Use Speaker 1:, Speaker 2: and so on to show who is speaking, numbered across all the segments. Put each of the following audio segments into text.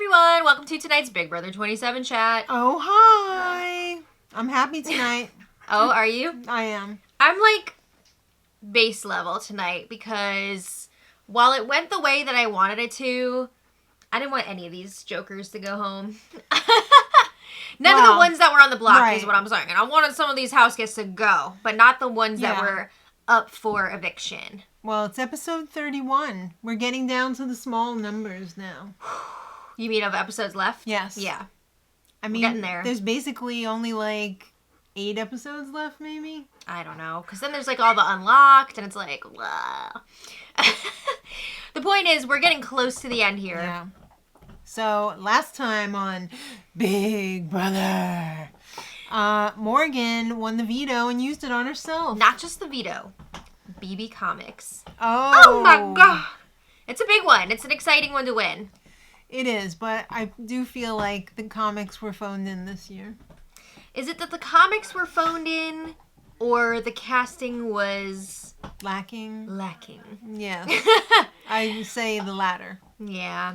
Speaker 1: everyone. Welcome to tonight's Big Brother 27 chat.
Speaker 2: Oh, hi. I'm happy tonight.
Speaker 1: Oh, are you?
Speaker 2: I am.
Speaker 1: I'm like base level tonight because while it went the way that I wanted it to, I didn't want any of these jokers to go home. None of the ones that were on the block is what I'm saying. And I wanted some of these house guests to go, but not the ones that were up for eviction.
Speaker 2: Well, it's episode 31. We're getting down to the small numbers now.
Speaker 1: You mean of episodes left?
Speaker 2: Yes.
Speaker 1: Yeah.
Speaker 2: I mean,
Speaker 1: we're getting there.
Speaker 2: There's basically only like 8 episodes left, maybe?
Speaker 1: I don't know. Because then there's like all the unlocked, and it's like, blah. The point is, we're getting close to the end here.
Speaker 2: Yeah. So, last time on Big Brother, Morgan won the veto and used it on herself.
Speaker 1: Not just the veto. BB Comics.
Speaker 2: Oh
Speaker 1: my God. It's a big one. It's an exciting one to win.
Speaker 2: It is, but I do feel like the comics were phoned in this year.
Speaker 1: Is it that the comics were phoned in, or the casting was...
Speaker 2: Lacking? Yes. I say the latter.
Speaker 1: Yeah.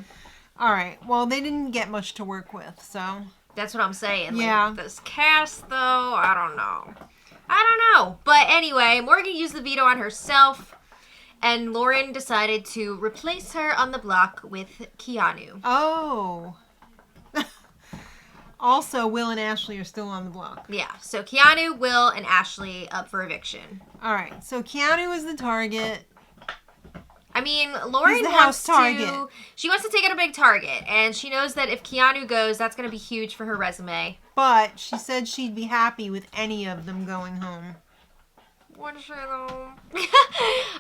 Speaker 2: All right. Well, they didn't get much to work with, so...
Speaker 1: That's what I'm saying.
Speaker 2: Yeah.
Speaker 1: Like, this cast, though, I don't know. But anyway, Morgan used the veto on herself, and Lauren decided to replace her on the block with Keanu.
Speaker 2: Oh. Also, Will and Ashley are still on the block.
Speaker 1: Yeah. So Keanu, Will, and Ashley up for eviction.
Speaker 2: All right. So Keanu is the target.
Speaker 1: I mean, Lauren wants to... She wants to take out a big target, and she knows that if Keanu goes, that's going to be huge for her resume.
Speaker 2: But she said she'd be happy with any of them going home.
Speaker 1: What is she, though?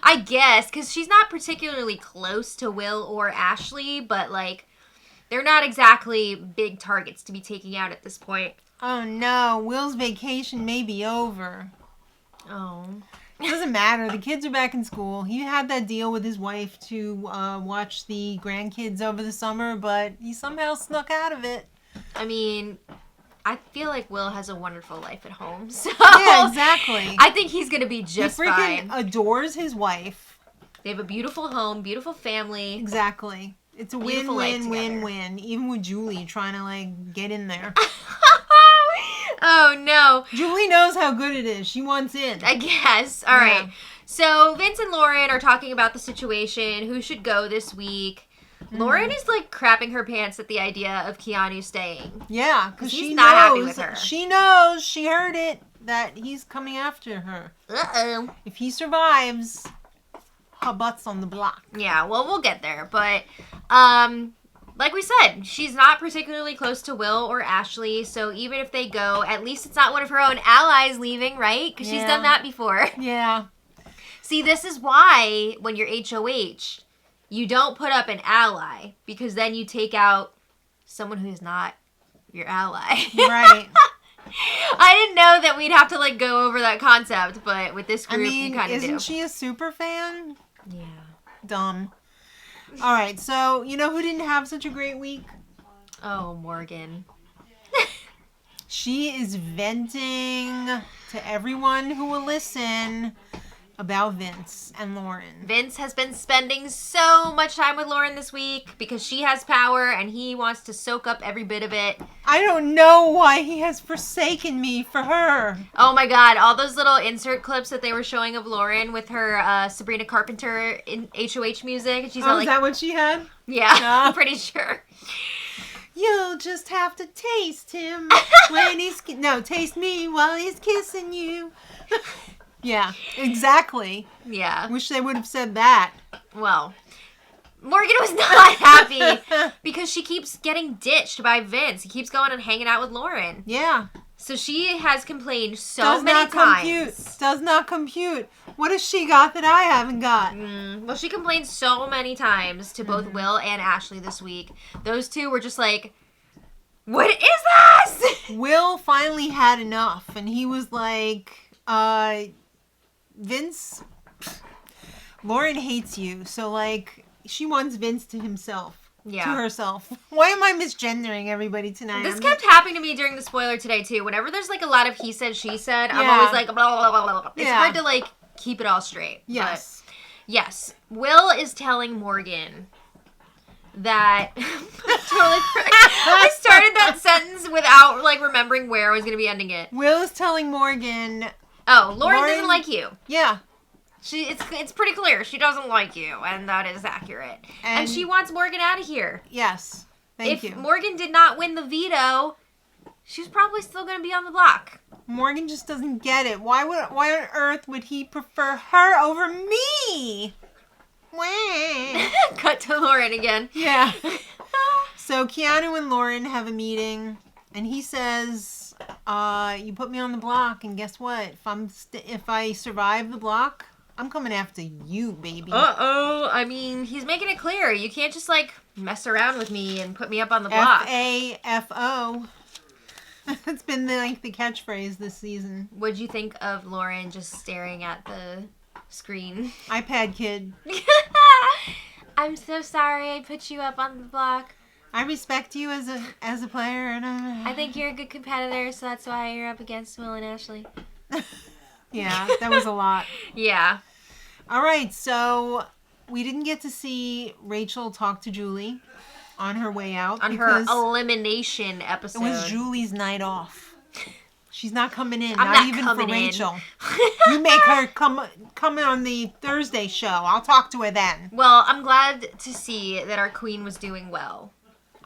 Speaker 1: I guess, because she's not particularly close to Will or Ashley, but, like, they're not exactly big targets to be taking out at this point.
Speaker 2: Oh, no. Will's vacation may be over.
Speaker 1: Oh.
Speaker 2: It doesn't matter. The kids are back in school. He had that deal with his wife to watch the grandkids over the summer, but he somehow snuck out of it.
Speaker 1: I mean, I feel like Will has a wonderful life at home, so...
Speaker 2: Yeah, exactly.
Speaker 1: I think he's going to be just
Speaker 2: fine. He freaking adores his wife.
Speaker 1: They have a beautiful home, beautiful family.
Speaker 2: Exactly. It's a win-win-win-win, even with Julie trying to, like, get in there.
Speaker 1: Oh, no.
Speaker 2: Julie knows how good it is. She wants in.
Speaker 1: I guess. All right. So, Vince and Lauren are talking about the situation, who should go this week. Lauren is, like, crapping her pants at the idea of Keanu staying.
Speaker 2: Yeah, because
Speaker 1: she's not happy with her.
Speaker 2: She knows, she heard it, that he's coming after her.
Speaker 1: Uh-oh.
Speaker 2: If he survives, her butt's on the block.
Speaker 1: Yeah, well, we'll get there. But, like we said, she's not particularly close to Will or Ashley, so even if they go, at least it's not one of her own allies leaving, right? Because she's done that before.
Speaker 2: Yeah.
Speaker 1: See, this is why, when you're HOH, you don't put up an ally, because then you take out someone who's not your ally.
Speaker 2: Right.
Speaker 1: I didn't know that we'd have to, like, go over that concept, but with this group, you kind of do.
Speaker 2: Isn't she a super fan?
Speaker 1: Yeah.
Speaker 2: Dumb. All right, so you know who didn't have such a great week?
Speaker 1: Oh, Morgan.
Speaker 2: She is venting to everyone who will listen about Vince and Lauren.
Speaker 1: Vince has been spending so much time with Lauren this week because she has power and he wants to soak up every bit of it.
Speaker 2: I don't know why he has forsaken me for her.
Speaker 1: Oh my God, all those little insert clips that they were showing of Lauren with her Sabrina Carpenter in HOH music. And she's all like,
Speaker 2: is that what she had?
Speaker 1: Yeah, I'm pretty sure.
Speaker 2: You'll just have to taste him when he's... No, taste me while he's kissing you. Yeah, exactly.
Speaker 1: Yeah.
Speaker 2: Wish they would have said that.
Speaker 1: Well, Morgan was not happy because she keeps getting ditched by Vince. He keeps going and hanging out with Lauren.
Speaker 2: Yeah.
Speaker 1: So she has complained so many times.
Speaker 2: Does not compute. What has she got that I haven't got?
Speaker 1: Well, she complained so many times to both Will and Ashley this week. Those two were just like, what is this?
Speaker 2: Will finally had enough, and he was like, Vince, Lauren hates you, so, like, she wants Vince to himself. Yeah. To herself. Why am I misgendering everybody tonight?
Speaker 1: This kept happening to me during the spoiler today, too. Whenever there's, like, a lot of he said, she said, I'm always like, blah, blah, blah, blah, blah. It's hard to, like, keep it all straight.
Speaker 2: Yes.
Speaker 1: But, yes. Will is telling Morgan that totally. I started that sentence without like remembering where I was gonna be ending it.
Speaker 2: Will is telling Morgan.
Speaker 1: Oh, Lauren doesn't like you.
Speaker 2: Yeah.
Speaker 1: It's pretty clear she doesn't like you, and that is accurate. And she wants Morgan out of here.
Speaker 2: Yes. Thank you.
Speaker 1: If Morgan did not win the veto, she's probably still going to be on the block.
Speaker 2: Morgan just doesn't get it. Why on earth would he prefer her over me?
Speaker 1: Cut to Lauren again.
Speaker 2: Yeah. So Keanu and Lauren have a meeting, and he says, "You put me on the block, and guess what? If I survive the block, I'm coming after you, baby."
Speaker 1: Uh-oh. I mean, he's making it clear. You can't just, like, mess around with me and put me up on the block.
Speaker 2: F-A-F-O. That's been, the catchphrase this season.
Speaker 1: What'd you think of Lauren just staring at the screen?
Speaker 2: iPad kid.
Speaker 1: I'm so sorry I put you up on the block.
Speaker 2: I respect you as a player, and
Speaker 1: I think you're a good competitor, so that's why you're up against Will and Ashley.
Speaker 2: Yeah, that was a lot.
Speaker 1: Yeah.
Speaker 2: All right, so we didn't get to see Rachel talk to Julie on her way out.
Speaker 1: On her elimination episode.
Speaker 2: It was Julie's night off. She's not coming in,
Speaker 1: I'm
Speaker 2: not even for Rachel. You make her come in on the Thursday show. I'll talk to her then.
Speaker 1: Well, I'm glad to see that our queen was doing well.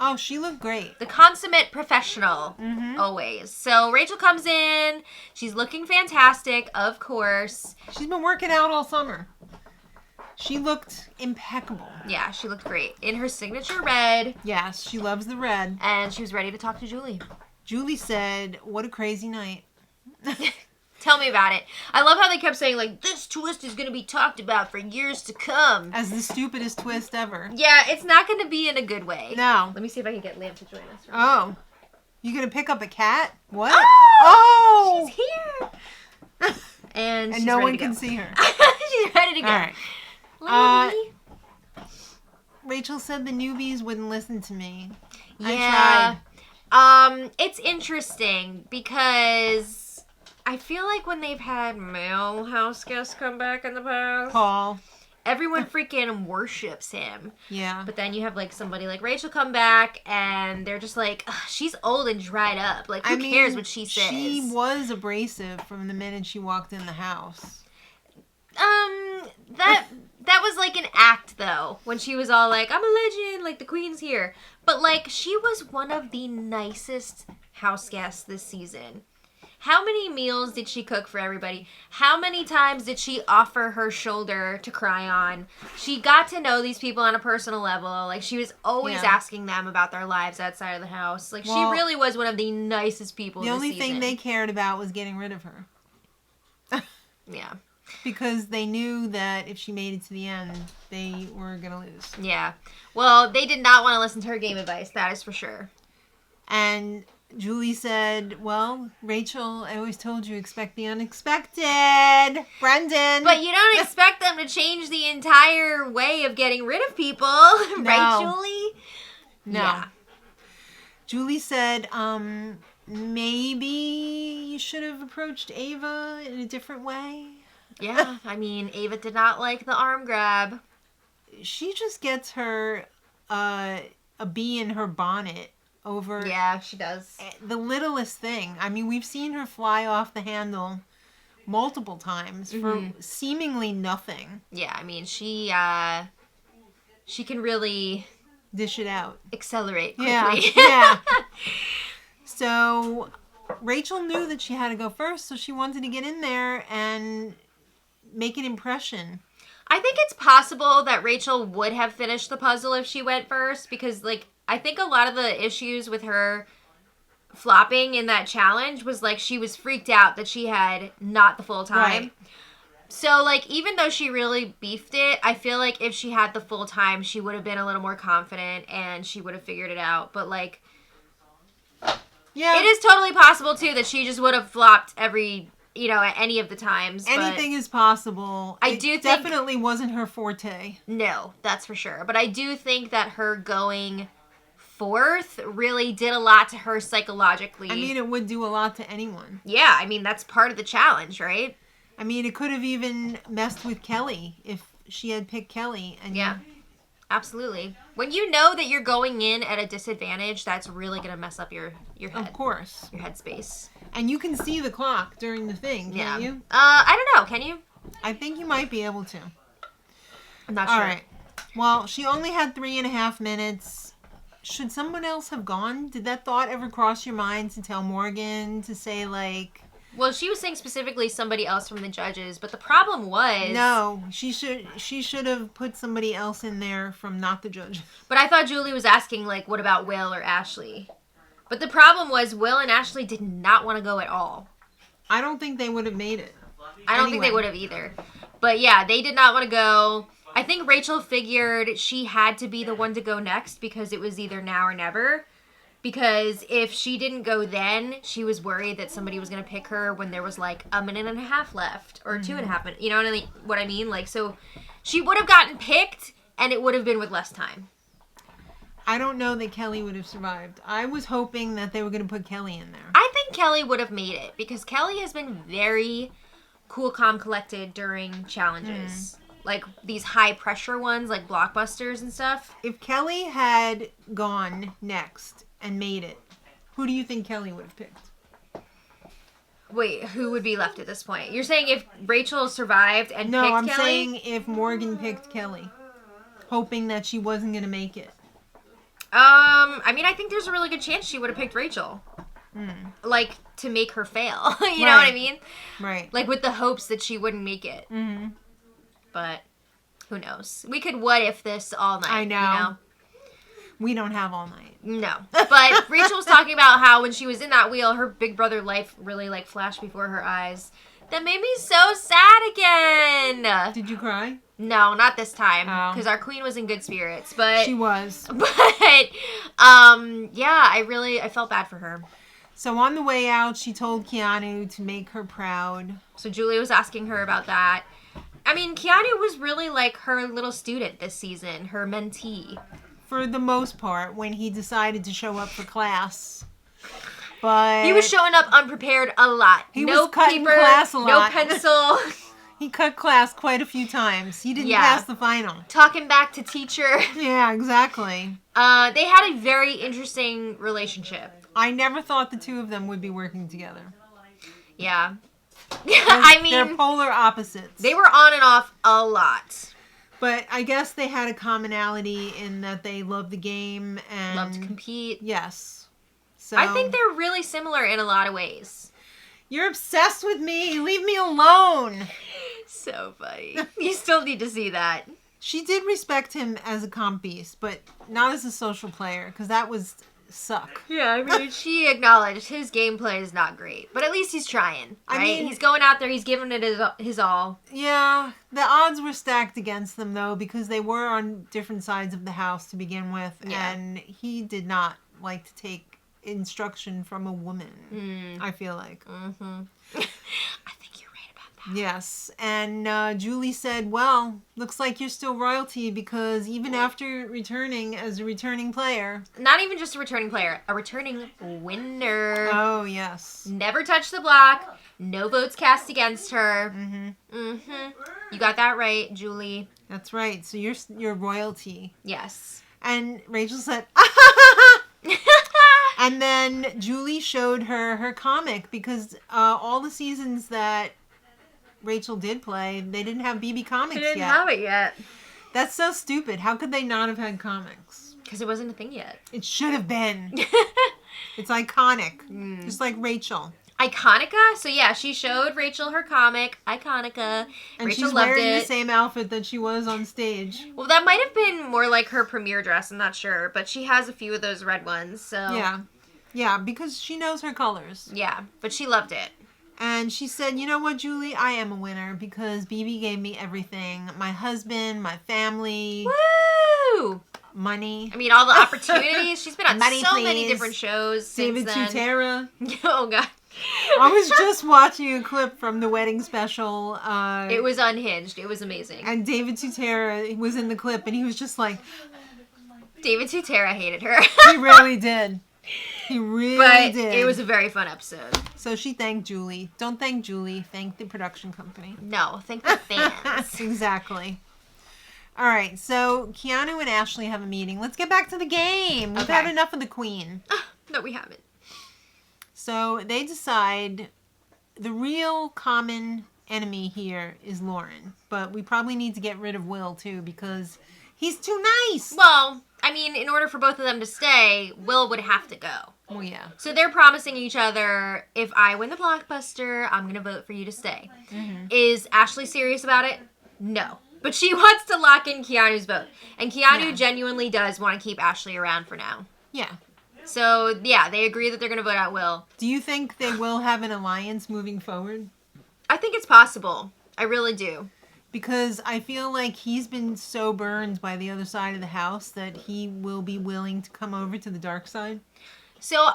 Speaker 2: Oh, she looked great.
Speaker 1: The consummate professional, always. So Rachel comes in. She's looking fantastic, of course.
Speaker 2: She's been working out all summer. She looked impeccable.
Speaker 1: Yeah, she looked great. In her signature red.
Speaker 2: Yes, she loves the red.
Speaker 1: And she was ready to talk to Julie.
Speaker 2: Julie said, "What a crazy night."
Speaker 1: Tell me about it. I love how they kept saying, like, this twist is going to be talked about for years to come.
Speaker 2: As the stupidest twist ever.
Speaker 1: Yeah, it's not going to be in a good way.
Speaker 2: No.
Speaker 1: Let me see if I can get Lamb to join us.
Speaker 2: Oh. You going to pick up a cat? What?
Speaker 1: Oh! She's here. And she's
Speaker 2: no
Speaker 1: ready
Speaker 2: one
Speaker 1: to go.
Speaker 2: can see her.
Speaker 1: She's ready to go.
Speaker 2: All right. Rachel said the newbies wouldn't listen to me.
Speaker 1: Yeah. I tried. It's interesting because I feel like when they've had male house guests come back in the past,
Speaker 2: Paul,
Speaker 1: everyone freaking worships him.
Speaker 2: Yeah.
Speaker 1: But then you have like somebody like Rachel come back and they're just like, she's old and dried up. Like, who cares what she says?
Speaker 2: She was abrasive from the minute she walked in the house.
Speaker 1: That was like an act though, when she was all like, I'm a legend, like the queen's here. But like, she was one of the nicest house guests this season. How many meals did she cook for everybody? How many times did she offer her shoulder to cry on? She got to know these people on a personal level. Like, she was always asking them about their lives outside of the house. Like, she really was one of the nicest people this season.
Speaker 2: The only thing they cared about was getting rid of her.
Speaker 1: Yeah.
Speaker 2: Because they knew that if she made it to the end, they were going to lose.
Speaker 1: Yeah. Well, they did not want to listen to her game advice, that is for sure.
Speaker 2: And Julie said, well, Rachel, I always told you, expect the unexpected. Brendan.
Speaker 1: But you don't expect them to change the entire way of getting rid of people. No. Right, Julie?
Speaker 2: No. Yeah. Julie said, maybe you should have approached Ava in a different way.
Speaker 1: Yeah, I mean, Ava did not like the arm grab.
Speaker 2: She just gets her a bee in her bonnet over...
Speaker 1: Yeah, she does.
Speaker 2: The littlest thing. I mean, we've seen her fly off the handle multiple times for seemingly nothing.
Speaker 1: Yeah, I mean, she can really...
Speaker 2: dish it out.
Speaker 1: Accelerate quickly.
Speaker 2: Yeah. So, Rachel knew that she had to go first, so she wanted to get in there and make an impression.
Speaker 1: I think it's possible that Rachel would have finished the puzzle if she went first, because, like, I think a lot of the issues with her flopping in that challenge was, like, she was freaked out that she had not the full time. Right. So, like, even though she really beefed it, I feel like if she had the full time, she would have been a little more confident and she would have figured it out. But, like, yeah, it is totally possible, too, that she just would have flopped every... at any of the times.
Speaker 2: Anything is possible.
Speaker 1: I do think...
Speaker 2: definitely wasn't her forte.
Speaker 1: No, that's for sure. But I do think that her going fourth really did a lot to her psychologically.
Speaker 2: I mean, it would do a lot to anyone.
Speaker 1: Yeah, I mean, that's part of the challenge, right?
Speaker 2: I mean, it could have even messed with Kelly if she had picked Kelly. And
Speaker 1: yeah. Absolutely. When you know that you're going in at a disadvantage, that's really going to mess up your head.
Speaker 2: Of course.
Speaker 1: Your headspace.
Speaker 2: And you can see the clock during the thing, can't you?
Speaker 1: I don't know. Can you?
Speaker 2: I think you might be able to.
Speaker 1: I'm not sure.
Speaker 2: All right. Well, she only had 3.5 minutes. Should someone else have gone? Did that thought ever cross your mind to tell Morgan to say, like...
Speaker 1: Well, she was saying specifically somebody else from the judges, but the problem was...
Speaker 2: No, she should have put somebody else in there from not the judge.
Speaker 1: But I thought Julie was asking, like, what about Will or Ashley? But the problem was Will and Ashley did not want to go at all.
Speaker 2: I don't think they would have made it.
Speaker 1: I don't think they would have either. But yeah, they did not want to go. I think Rachel figured she had to be the one to go next because it was either now or never. Because if she didn't go then, she was worried that somebody was going to pick her when there was like 1.5 minutes left or 2.5 minutes. You know what I mean? Like, so she would have gotten picked and it would have been with less time.
Speaker 2: I don't know that Kelly would have survived. I was hoping that they were going to put Kelly in there.
Speaker 1: I think Kelly would have made it because Kelly has been very cool, calm, collected during challenges. Like these high pressure ones like Blockbusters and stuff.
Speaker 2: If Kelly had gone next and made it, who do you think Kelly would have picked?
Speaker 1: Wait, who would be left at this point? You're saying if Rachel survived and picked Kelly?
Speaker 2: No, I'm saying if Morgan picked Kelly, hoping that she wasn't going to make it.
Speaker 1: I mean, I think there's a really good chance she would have picked Rachel. Like, to make her fail. You know what I mean?
Speaker 2: Right.
Speaker 1: Like, with the hopes that she wouldn't make it. Mm-hmm. But, who knows? We could what if this all night.
Speaker 2: I know.
Speaker 1: You know?
Speaker 2: We don't have all night.
Speaker 1: No. But Rachel was talking about how when she was in that wheel, her big brother life really, like, flashed before her eyes. That made me so sad again.
Speaker 2: Did you cry?
Speaker 1: No, not this time. Because our queen was in good spirits. But
Speaker 2: she was.
Speaker 1: But, yeah, I felt bad for her.
Speaker 2: So on the way out, she told Keanu to make her proud.
Speaker 1: So Julie was asking her about that. I mean, Keanu was really like her little student this season, her mentee.
Speaker 2: For the most part, when he decided to show up for class. But
Speaker 1: he was showing up unprepared a lot.
Speaker 2: He was cutting
Speaker 1: paper,
Speaker 2: class a lot.
Speaker 1: No pencil.
Speaker 2: He cut class quite a few times. He didn't pass the final.
Speaker 1: Talking back to teacher.
Speaker 2: Yeah, exactly.
Speaker 1: They had a very interesting relationship.
Speaker 2: I never thought the two of them would be working together.
Speaker 1: Yeah. I mean,
Speaker 2: they're polar opposites.
Speaker 1: They were on and off a lot.
Speaker 2: But I guess they had a commonality in that they loved the game and
Speaker 1: loved to compete.
Speaker 2: Yes. So
Speaker 1: I think they're really similar in a lot of ways.
Speaker 2: You're obsessed with me. Leave me alone.
Speaker 1: So funny. You still need to see that.
Speaker 2: She did respect him as a comp beast, but not as a social player, because that was suck.
Speaker 1: Yeah, I mean, she acknowledged his gameplay is not great, but at least he's trying, right?
Speaker 2: I mean,
Speaker 1: he's going out there, he's giving it his all.
Speaker 2: Yeah, the odds were stacked against them, though, because they were on different sides of the house to begin with, and he did not like to take instruction from a woman, I feel like.
Speaker 1: Mm-hmm. I think you're right about that.
Speaker 2: Yes, and Julie said, well, looks like you're still royalty because even after returning as a returning player...
Speaker 1: Not even just a returning player, a returning winner.
Speaker 2: Oh, yes.
Speaker 1: Never touched the block, no votes cast against her. You got that right, Julie.
Speaker 2: That's right, so you're royalty.
Speaker 1: Yes.
Speaker 2: And Rachel said, and then Julie showed her comic because all the seasons that Rachel did play, they didn't have BB comics yet.
Speaker 1: They didn't have it yet.
Speaker 2: That's so stupid. How could they not have had comics?
Speaker 1: Because it wasn't a thing yet.
Speaker 2: It should have been. It's iconic. Just like Rachel.
Speaker 1: Iconica? So yeah, she showed Rachel her comic, Iconica.
Speaker 2: And
Speaker 1: Rachel
Speaker 2: she's
Speaker 1: loved
Speaker 2: wearing
Speaker 1: it.
Speaker 2: the same outfit that she was on stage.
Speaker 1: Well, that might have been more like her premiere dress, I'm not sure. But she has a few of those red ones, so...
Speaker 2: Yeah. Yeah, because she knows her colors.
Speaker 1: Yeah, but she loved it.
Speaker 2: And she said, you know what, Julie? I am a winner because BB gave me everything. My husband, my family.
Speaker 1: Woo!
Speaker 2: Money.
Speaker 1: I mean, all the opportunities. She's been on
Speaker 2: Money,
Speaker 1: so
Speaker 2: please.
Speaker 1: many different shows
Speaker 2: David
Speaker 1: since then.
Speaker 2: Tutera.
Speaker 1: Oh, God.
Speaker 2: I was just watching a clip from the wedding special.
Speaker 1: It was unhinged. It was amazing.
Speaker 2: And David Tutera was in the clip, and he was just like...
Speaker 1: David Tutera hated her.
Speaker 2: He really did. He really did.
Speaker 1: It was a very fun episode.
Speaker 2: So she thanked Julie. Don't thank Julie. Thank the production company.
Speaker 1: No, thank the fans.
Speaker 2: Exactly. All right, so Keanu and Ashley have a meeting. Let's get back to the game. We've
Speaker 1: Okay.
Speaker 2: had enough of the queen.
Speaker 1: No, we haven't.
Speaker 2: So they decide the real common enemy here is Lauren. But we probably need to get rid of Will, too, because he's too nice.
Speaker 1: Well, I mean, in order for both of them to stay, Will would have to go.
Speaker 2: Well, yeah.
Speaker 1: So they're promising each other, if I win the Blockbuster, I'm going to vote for you to stay.
Speaker 2: Mm-hmm.
Speaker 1: Is Ashley serious about it? No. But she wants to lock in Keanu's vote. And Keanu genuinely does want to keep Ashley around for now.
Speaker 2: Yeah.
Speaker 1: So, yeah, they agree that they're going to vote out Will.
Speaker 2: Do you think they will have an alliance moving forward?
Speaker 1: I think it's possible. I really do.
Speaker 2: Because I feel like he's been so burned by the other side of the house that he will be willing to come over to the dark side.
Speaker 1: So,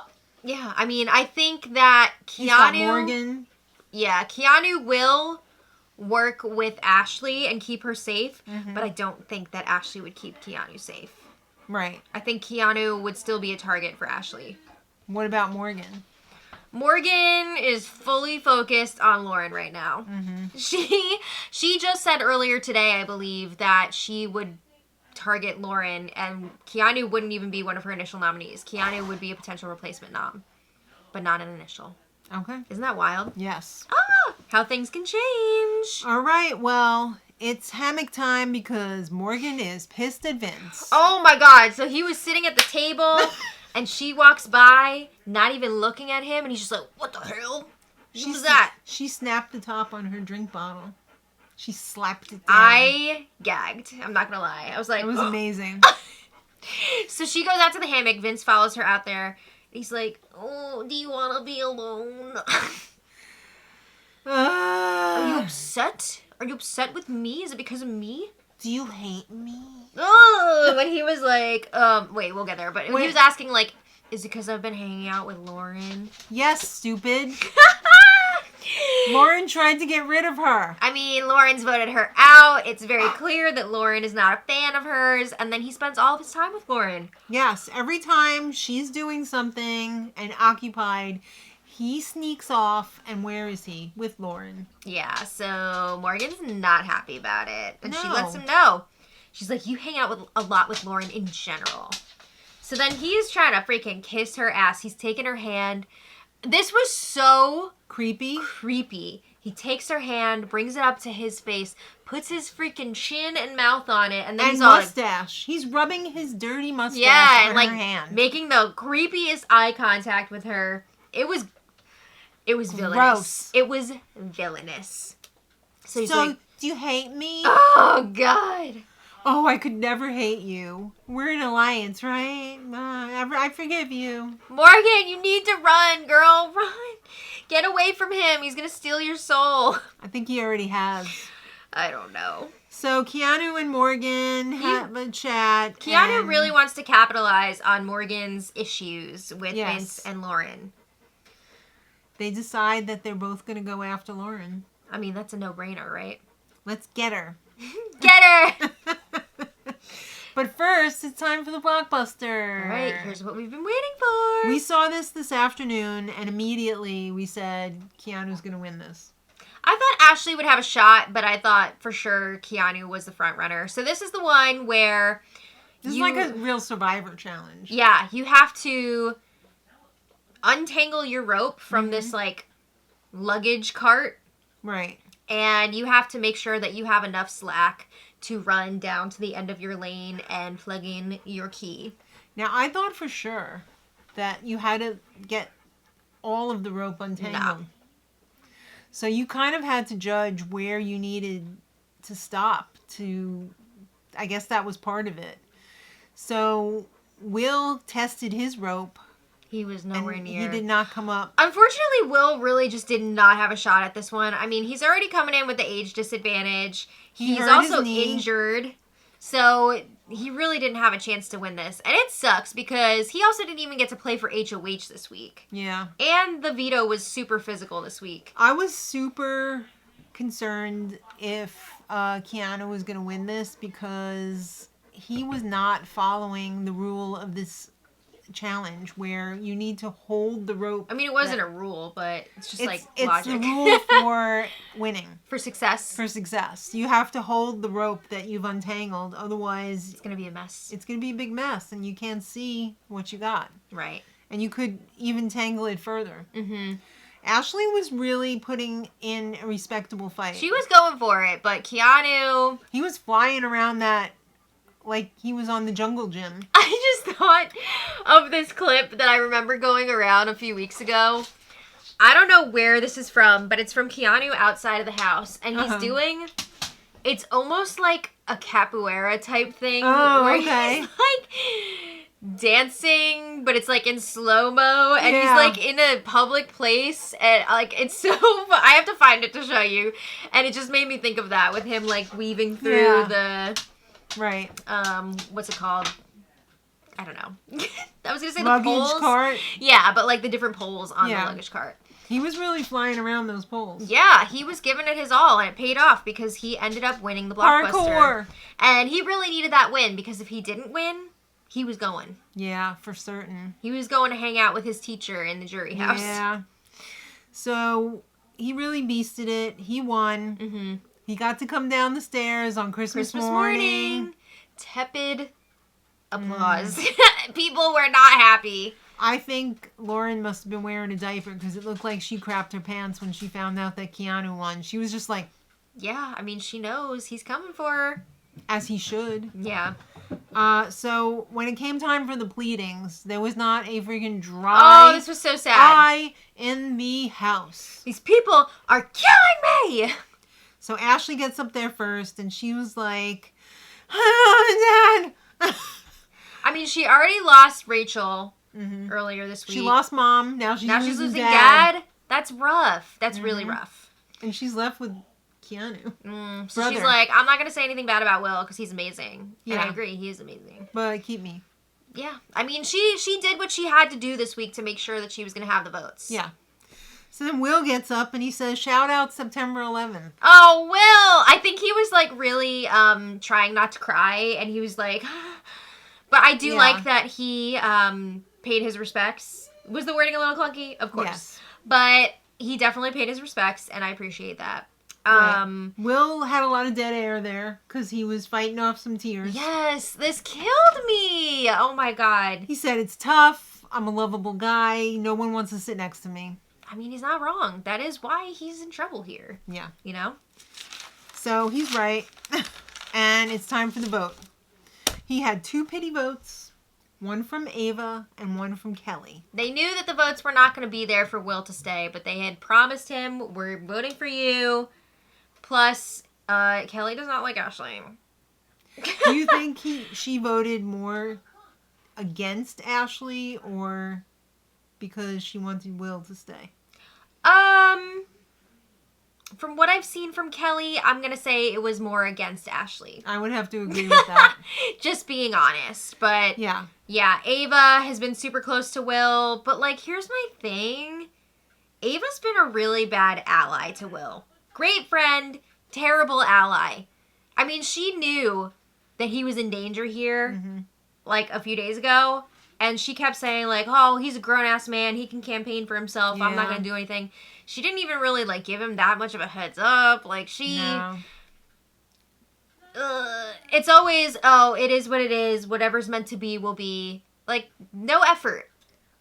Speaker 1: yeah, I mean, I think that Keanu...
Speaker 2: He's got Morgan.
Speaker 1: Yeah, Keanu will work with Ashley and keep her safe, but I don't think that Ashley would keep Keanu safe.
Speaker 2: Right.
Speaker 1: I think Keanu would still be a target for Ashley.
Speaker 2: What about Morgan?
Speaker 1: Morgan is fully focused on Lauren right now.
Speaker 2: Mm-hmm.
Speaker 1: She just said earlier today, I believe, that she would target Lauren, and Keanu wouldn't even be one of her initial nominees. Keanu would be a potential replacement nom, but not an initial.
Speaker 2: Okay.
Speaker 1: Isn't that wild?
Speaker 2: Yes.
Speaker 1: Ah, how things can change.
Speaker 2: All right, well, it's hammock time because Morgan is pissed at Vince.
Speaker 1: Oh my god, so he was sitting at the table, and she walks by, not even looking at him, and he's just like, what the hell? What was that?
Speaker 2: She snapped the top on her drink bottle. She slapped it down.
Speaker 1: I gagged. I'm not gonna lie. I was like,
Speaker 2: It was amazing.
Speaker 1: So she goes out to the hammock. Vince follows her out there. He's like, oh, do you want to be alone? Are you upset? Are you upset with me? Is it because of me?
Speaker 2: Do you hate me?
Speaker 1: Oh, when he was like, wait, we'll get there. But when he
Speaker 2: Wait.
Speaker 1: was asking, like, is it because I've been hanging out with Lauren?
Speaker 2: Yes, stupid. Lauren tried to get rid of her.
Speaker 1: I mean, Lauren's voted her out. It's very clear that Lauren is not a fan of hers. And then he spends all of his time with Lauren.
Speaker 2: Yes, every time she's doing something and occupied, he sneaks off. And where is he? With Lauren.
Speaker 1: Yeah, so Morgan's not happy about it. And she
Speaker 2: No.
Speaker 1: lets him know. She's like, you hang out with a lot with Lauren in general. So then he's trying to freaking kiss her ass. He's taking her hand. This was so
Speaker 2: Creepy.
Speaker 1: creepy. He takes her hand, brings it up to his face, puts his freaking chin and mouth on it, and then
Speaker 2: And
Speaker 1: he's all like,
Speaker 2: mustache. He's rubbing his dirty mustache
Speaker 1: yeah,
Speaker 2: on
Speaker 1: and like
Speaker 2: her hand.
Speaker 1: making the creepiest eye contact with her. It was villainous.
Speaker 2: Gross.
Speaker 1: It was villainous. So he's
Speaker 2: So,
Speaker 1: like,
Speaker 2: do you hate me?
Speaker 1: oh God.
Speaker 2: Oh, I could never hate you. We're in alliance, right? I forgive you.
Speaker 1: Morgan, you need to run, girl. Run. Get away from him. He's going to steal your soul.
Speaker 2: I think he already has.
Speaker 1: I don't know.
Speaker 2: So Keanu and Morgan have a chat.
Speaker 1: Keanu
Speaker 2: and
Speaker 1: really wants to capitalize on Morgan's issues with
Speaker 2: Yes.
Speaker 1: Vince and Lauren.
Speaker 2: They decide that they're both going to go after Lauren.
Speaker 1: I mean, that's a no-brainer, right?
Speaker 2: Let's get her.
Speaker 1: Get her!
Speaker 2: But first, it's time for the Blockbuster.
Speaker 1: All right, here's what we've been waiting for.
Speaker 2: We saw this afternoon, and immediately we said Keanu's going to win this.
Speaker 1: I thought Ashley would have a shot, but I thought for sure Keanu was the front runner. So this is the one where
Speaker 2: This is like a real Survivor challenge.
Speaker 1: Yeah, you have to untangle your rope from this, like, luggage cart.
Speaker 2: Right.
Speaker 1: And you have to make sure that you have enough slack to run down to the end of your lane and plug in your key.
Speaker 2: Now, I thought for sure that you had to get all of the rope untangled.
Speaker 1: No.
Speaker 2: So you kind of had to judge where you needed to stop to, I guess that was part of it. So Will tested his rope.
Speaker 1: He was nowhere
Speaker 2: and
Speaker 1: near.
Speaker 2: He did not come up.
Speaker 1: Unfortunately, Will really just did not have a shot at this one. I mean, he's already coming in with the age disadvantage. He's
Speaker 2: hurt
Speaker 1: also
Speaker 2: his knee.
Speaker 1: injured. So he really didn't have a chance to win this. And it sucks because he also didn't even get to play for HOH this week.
Speaker 2: Yeah.
Speaker 1: And the veto was super physical this week.
Speaker 2: I was super concerned if Keanu was going to win this because he was not following the rule of this challenge where you need to hold the rope.
Speaker 1: I mean, it wasn't a rule, but it's just
Speaker 2: it's
Speaker 1: logic.
Speaker 2: the rule for winning.
Speaker 1: For success.
Speaker 2: For success. You have to hold the rope that you've untangled. Otherwise,
Speaker 1: it's going to be a mess.
Speaker 2: It's going to be a big mess and you can't see what you got.
Speaker 1: Right.
Speaker 2: And you could even tangle it further.
Speaker 1: Mm-hmm.
Speaker 2: Ashley was really putting in a respectable fight.
Speaker 1: She was going for it, but Keanu...
Speaker 2: He was flying around that like he was on the jungle gym.
Speaker 1: I just thought of this clip that I remember going around a few weeks ago. I don't know where this is from, but it's from Keanu outside of the house. And he's doing... It's almost like a capoeira type thing.
Speaker 2: Oh,
Speaker 1: where
Speaker 2: okay.
Speaker 1: he's like dancing, but it's like in slow-mo. And he's like in a public place. And like, it's so... I have to find it to show you. And it just made me think of that with him like weaving through the...
Speaker 2: Right.
Speaker 1: What's it called? I don't know. I was going to say
Speaker 2: luggage
Speaker 1: the poles.
Speaker 2: Cart.
Speaker 1: Yeah, but like the different poles on the luggage cart.
Speaker 2: He was really flying around those poles.
Speaker 1: Yeah, he was giving it his all, and it paid off because he ended up winning the Blockbuster.
Speaker 2: Parkour.
Speaker 1: And he really needed that win because if he didn't win, he was going.
Speaker 2: Yeah, for certain.
Speaker 1: He was going to hang out with his teacher in the jury house.
Speaker 2: Yeah. So he really beasted it. He won.
Speaker 1: Mm-hmm.
Speaker 2: He got to come down the stairs on Christmas morning.
Speaker 1: Tepid applause. People were not happy.
Speaker 2: I think Lauren must have been wearing a diaper because it looked like she crapped her pants when she found out that Keanu won. She was just like...
Speaker 1: Yeah, I mean, she knows he's coming for her.
Speaker 2: As he should.
Speaker 1: Yeah.
Speaker 2: So when it came time for the pleadings, there was not a freaking dry...
Speaker 1: Oh, this was so sad.
Speaker 2: ...eye in the house.
Speaker 1: These people are killing me!
Speaker 2: So Ashley gets up there first, and she was like, "Oh, Dad!"
Speaker 1: I mean, she already lost Rachel earlier this week.
Speaker 2: She lost Mom. Now she's losing
Speaker 1: Dad. That's rough. That's really rough.
Speaker 2: And she's left with Keanu.
Speaker 1: So she's like, I'm not going to say anything bad about Will because he's amazing.
Speaker 2: Yeah.
Speaker 1: And I agree, he is amazing.
Speaker 2: But keep me.
Speaker 1: Yeah. I mean, she did what she had to do this week to make sure that she was going to have the votes.
Speaker 2: Yeah. So then Will gets up and he says, "Shout out September 11th."
Speaker 1: Oh, Will! I think he was like really trying not to cry, and he was like, but I do like that he paid his respects. Was the wording a little clunky? Of course.
Speaker 2: Yes.
Speaker 1: But he definitely paid his respects, and I appreciate that.
Speaker 2: Right. Will had a lot of dead air there because he was fighting off some tears.
Speaker 1: Yes, this killed me. Oh my God.
Speaker 2: He said, "It's tough. I'm a lovable guy. No one wants to sit next to me."
Speaker 1: I mean, he's not wrong. That is why he's in trouble here.
Speaker 2: Yeah.
Speaker 1: You know?
Speaker 2: So he's right. And it's time for the vote. He had 2 pity votes. One from Ava and one from Kelly.
Speaker 1: They knew that the votes were not going to be there for Will to stay, but they had promised him, "We're voting for you." Plus, Kelly does not like Ashley.
Speaker 2: Do you think she voted more against Ashley or because she wanted Will to stay?
Speaker 1: From what I've seen from Kelly, I'm going to say it was more against Ashley.
Speaker 2: I would have to agree with that.
Speaker 1: Just being honest. But
Speaker 2: yeah,
Speaker 1: Ava has been super close to Will. But like, here's my thing. Ava's been a really bad ally to Will. Great friend, terrible ally. I mean, she knew that he was in danger here like a few days ago. And she kept saying, like, "Oh, he's a grown-ass man. He can campaign for himself. I'm not going to do anything." She didn't even really, like, give him that much of a heads up. Like, she... No. It's always, it is what it is. Whatever's meant to be will be. Like, no effort.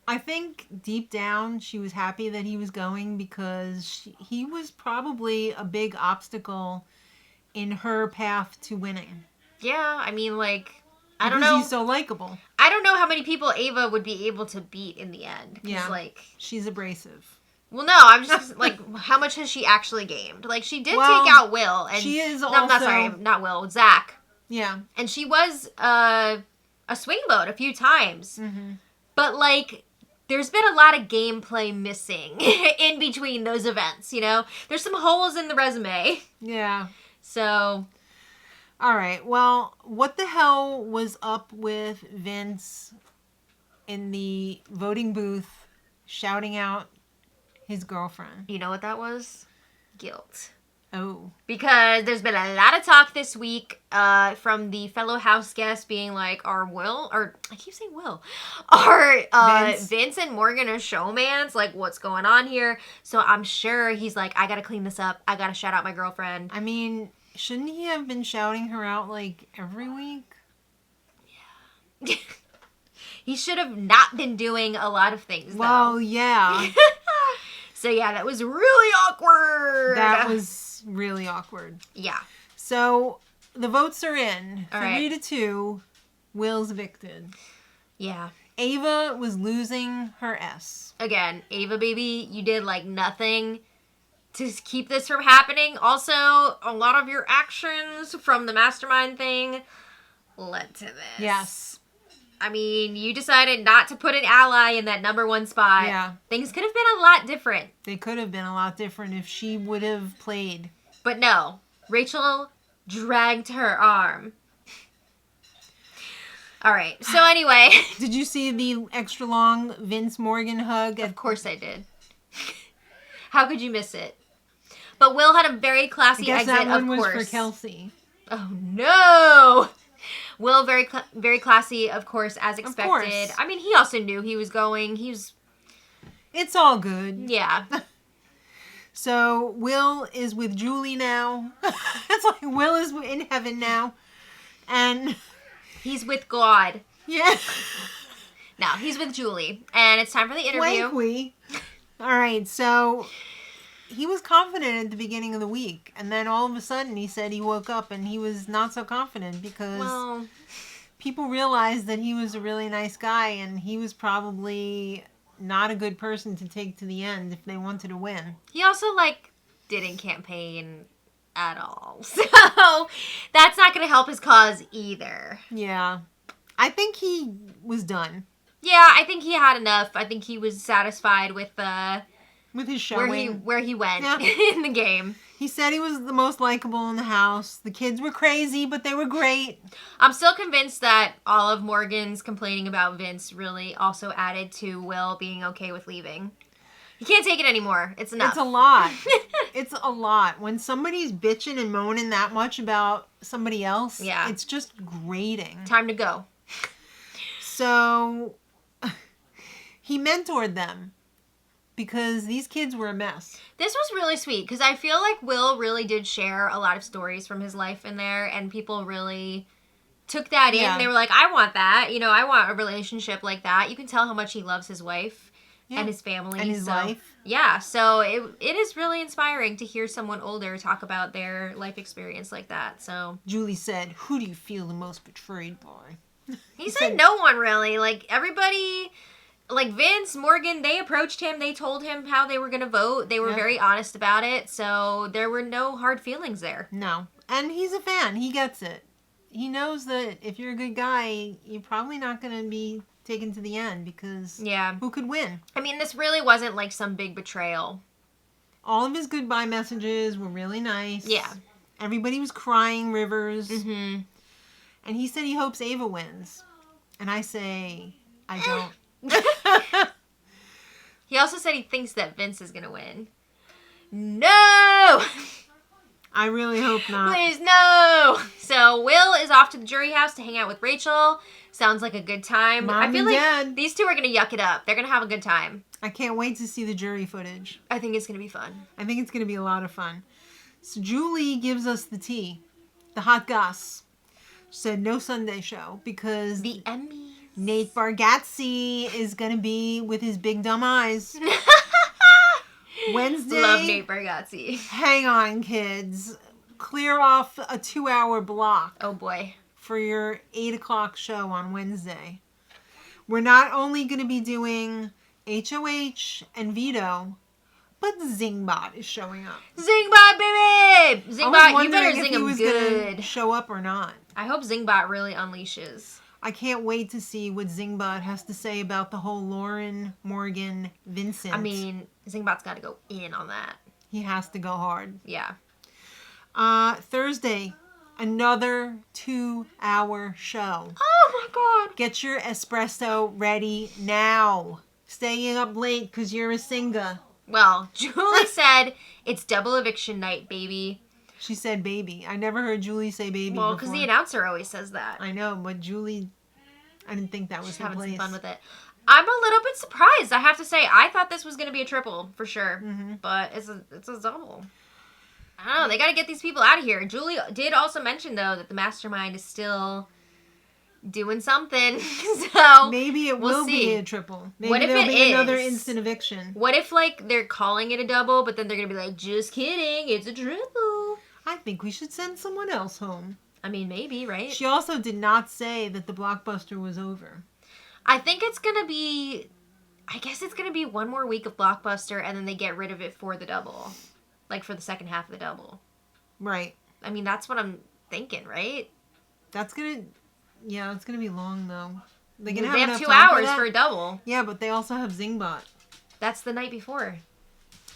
Speaker 2: I think deep down she was happy that he was going because he was probably a big obstacle in her path to winning.
Speaker 1: Yeah, I mean, like... I don't know.
Speaker 2: Because he's so likable.
Speaker 1: I don't know how many people Ava would be able to beat in the end.
Speaker 2: Yeah.
Speaker 1: Like,
Speaker 2: she's abrasive.
Speaker 1: Well, no, I'm just like, how much has she actually gamed? Like, she did take out Will. And
Speaker 2: she is also...
Speaker 1: No, not sorry, not Will, Zach.
Speaker 2: Yeah.
Speaker 1: And she was a swing vote a few times. But, like, there's been a lot of gameplay missing in between those events, you know? There's some holes in the resume.
Speaker 2: Yeah.
Speaker 1: So...
Speaker 2: All right, well, what the hell was up with Vince in the voting booth shouting out his girlfriend?
Speaker 1: You know what that was? Guilt.
Speaker 2: Oh.
Speaker 1: Because there's been a lot of talk this week from the fellow house guests being like, are Vince and Morgan are showmans? Like, what's going on here? So I'm sure he's like, I gotta clean this up. I gotta shout out my girlfriend.
Speaker 2: I mean, shouldn't he have been shouting her out like every week?
Speaker 1: Yeah. He should have not been doing a lot of things, though.
Speaker 2: Well, yeah.
Speaker 1: So yeah, that was really awkward.
Speaker 2: That was really awkward.
Speaker 1: Yeah.
Speaker 2: So the votes are in.
Speaker 1: All
Speaker 2: 3-2. Will's evicted.
Speaker 1: Yeah.
Speaker 2: Ava was losing her S.
Speaker 1: Again, Ava, baby, you did like nothing to keep this from happening. Also, a lot of your actions from the mastermind thing led to this.
Speaker 2: Yes.
Speaker 1: I mean, you decided not to put an ally in that number one spot.
Speaker 2: Yeah.
Speaker 1: Things could have been a lot different.
Speaker 2: They could have been a lot different if she would have played.
Speaker 1: But no. Rachel dragged her arm. All right. So anyway.
Speaker 2: Did you see the extra long Vince Morgan hug?
Speaker 1: Of course I did. How could you miss it? But Will had a very classy
Speaker 2: I guess
Speaker 1: exit,
Speaker 2: that one
Speaker 1: of
Speaker 2: was
Speaker 1: course.
Speaker 2: for Kelsey.
Speaker 1: Oh no! Will very classy, of course, as expected.
Speaker 2: Of course.
Speaker 1: I mean, he also knew he was going.
Speaker 2: It's all good.
Speaker 1: Yeah.
Speaker 2: So Will is with Julie now. It's like Will is in heaven now, and
Speaker 1: He's with God.
Speaker 2: yeah.
Speaker 1: No, he's with Julie, and it's time for the interview.
Speaker 2: All right, so he was confident at the beginning of the week, and then all of a sudden he said he woke up and he was not so confident because people realized that he was a really nice guy and he was probably not a good person to take to the end if they wanted to win.
Speaker 1: He also, didn't campaign at all. So, that's not going to help his cause either.
Speaker 2: Yeah. I think he was done.
Speaker 1: Yeah, I think he had enough. I think he was satisfied with
Speaker 2: his showing.
Speaker 1: where he went in the game.
Speaker 2: He said he was the most likable in the house. The kids were crazy, but they were great.
Speaker 1: I'm still convinced that all of Morgan's complaining about Vince really also added to Will being okay with leaving. He can't take it anymore. It's enough.
Speaker 2: It's a lot. It's a lot. When somebody's bitching and moaning that much about somebody else, it's just grating.
Speaker 1: Time to go.
Speaker 2: So he mentored them because these kids were a mess.
Speaker 1: This was really sweet because I feel like Will really did share a lot of stories from his life in there, and people really took that in.
Speaker 2: Yeah.
Speaker 1: They were like, I want that. You know, I want a relationship like that. You can tell how much he loves his wife and his family.
Speaker 2: And his life.
Speaker 1: Yeah, so it is really inspiring to hear someone older talk about their life experience like that. So
Speaker 2: Julie said, "Who do you feel the most betrayed by?"
Speaker 1: He said no one really. Like, everybody, like Vince, Morgan, they approached him. They told him how they were going to vote. They were very honest about it. So there were no hard feelings there.
Speaker 2: No. And he's a fan. He gets it. He knows that if you're a good guy, you're probably not going to be taken to the end because who could win?
Speaker 1: I mean, this really wasn't like some big betrayal.
Speaker 2: All of his goodbye messages were really nice.
Speaker 1: Yeah.
Speaker 2: Everybody was crying rivers.
Speaker 1: Mm-hmm.
Speaker 2: And he said he hopes Ava wins. And I say, I don't.
Speaker 1: He also said he thinks that Vince is going to win. No!
Speaker 2: I really hope not.
Speaker 1: Please, no! So, Will is off to the jury house to hang out with Rachel. Sounds like a good time.
Speaker 2: Mom
Speaker 1: I feel
Speaker 2: and
Speaker 1: like
Speaker 2: Dad.
Speaker 1: These two are going to yuck it up. They're going to have a good time.
Speaker 2: I can't wait to see the jury footage.
Speaker 1: I think it's going to be fun.
Speaker 2: I think it's going to be a lot of fun. So Julie gives us the tea. The hot goss. She said no Sunday show because
Speaker 1: The Emmys.
Speaker 2: Nate Bargatze is going to be with his big dumb eyes. Wednesday.
Speaker 1: Love Nate Bargatze.
Speaker 2: Hang on, kids. Clear off a 2-hour block.
Speaker 1: Oh, boy.
Speaker 2: For your 8 o'clock show on Wednesday. We're not only going to be doing HOH and Veto, but Zingbot is showing up.
Speaker 1: Zingbot, baby! Zingbot, you better zing him good.
Speaker 2: Show up or not.
Speaker 1: I hope Zingbot really unleashes.
Speaker 2: I can't wait to see what Zingbot has to say about the whole Lauren, Morgan, Vincent.
Speaker 1: I mean, Zingbot's got to go in on that.
Speaker 2: He has to go hard.
Speaker 1: Yeah.
Speaker 2: Thursday, another 2-hour show.
Speaker 1: Oh my god.
Speaker 2: Get your espresso ready now. Staying up late because you're a singer.
Speaker 1: Well, Julie said it's double eviction night, baby.
Speaker 2: She said baby. I never heard Julie say baby
Speaker 1: Well,
Speaker 2: before.
Speaker 1: because the announcer always says that.
Speaker 2: I know, but Julie, I didn't think that was
Speaker 1: She's
Speaker 2: her
Speaker 1: having
Speaker 2: place.
Speaker 1: some fun with it. I'm a little bit surprised, I have to say. I thought this was going to be a triple, for sure. But it's a double. I don't know. They got to get these people out of here. Julie did also mention, though, that the mastermind is still doing something. So
Speaker 2: maybe it
Speaker 1: we'll
Speaker 2: will
Speaker 1: see.
Speaker 2: be a triple. Maybe
Speaker 1: What if
Speaker 2: there'll
Speaker 1: it
Speaker 2: be another
Speaker 1: is?
Speaker 2: instant eviction.
Speaker 1: What if, like, they're calling it a double, but then they're going to be like, just kidding, it's a triple.
Speaker 2: I think we should send someone else home.
Speaker 1: I mean, maybe, right?
Speaker 2: She also did not say that the Blockbuster was over.
Speaker 1: I think it's going to be... I guess it's going to be one more week of Blockbuster, and then they get rid of it for the double. Like, for the second half of the double.
Speaker 2: Right.
Speaker 1: I mean, that's what I'm thinking, right?
Speaker 2: That's going to... Yeah, it's going to be long, though.
Speaker 1: They
Speaker 2: have
Speaker 1: have
Speaker 2: enough
Speaker 1: 2
Speaker 2: time
Speaker 1: hours
Speaker 2: that?
Speaker 1: for a double.
Speaker 2: Yeah, but they also have Zingbot.
Speaker 1: That's the night before.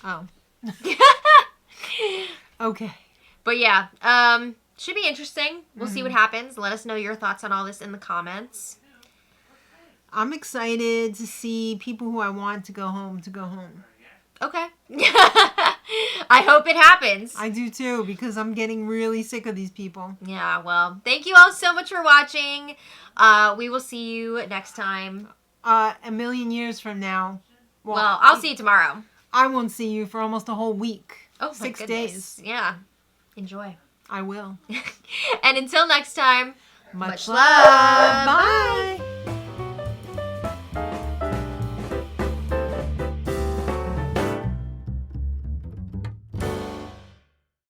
Speaker 2: Oh. Okay.
Speaker 1: But yeah, should be interesting. We'll see what happens. Let us know your thoughts on all this in the comments.
Speaker 2: I'm excited to see people who I want to go home.
Speaker 1: Okay. I hope it happens.
Speaker 2: I do too, because I'm getting really sick of these people.
Speaker 1: Yeah, well, thank you all so much for watching. We will see you next time.
Speaker 2: A million years from now.
Speaker 1: Well, I'll see you tomorrow.
Speaker 2: I won't see you for almost a whole week.
Speaker 1: Oh,
Speaker 2: 6
Speaker 1: my
Speaker 2: days.
Speaker 1: goodness. Yeah. Enjoy.
Speaker 2: I will.
Speaker 1: And until next time,
Speaker 2: Much
Speaker 1: love.
Speaker 2: love. Bye.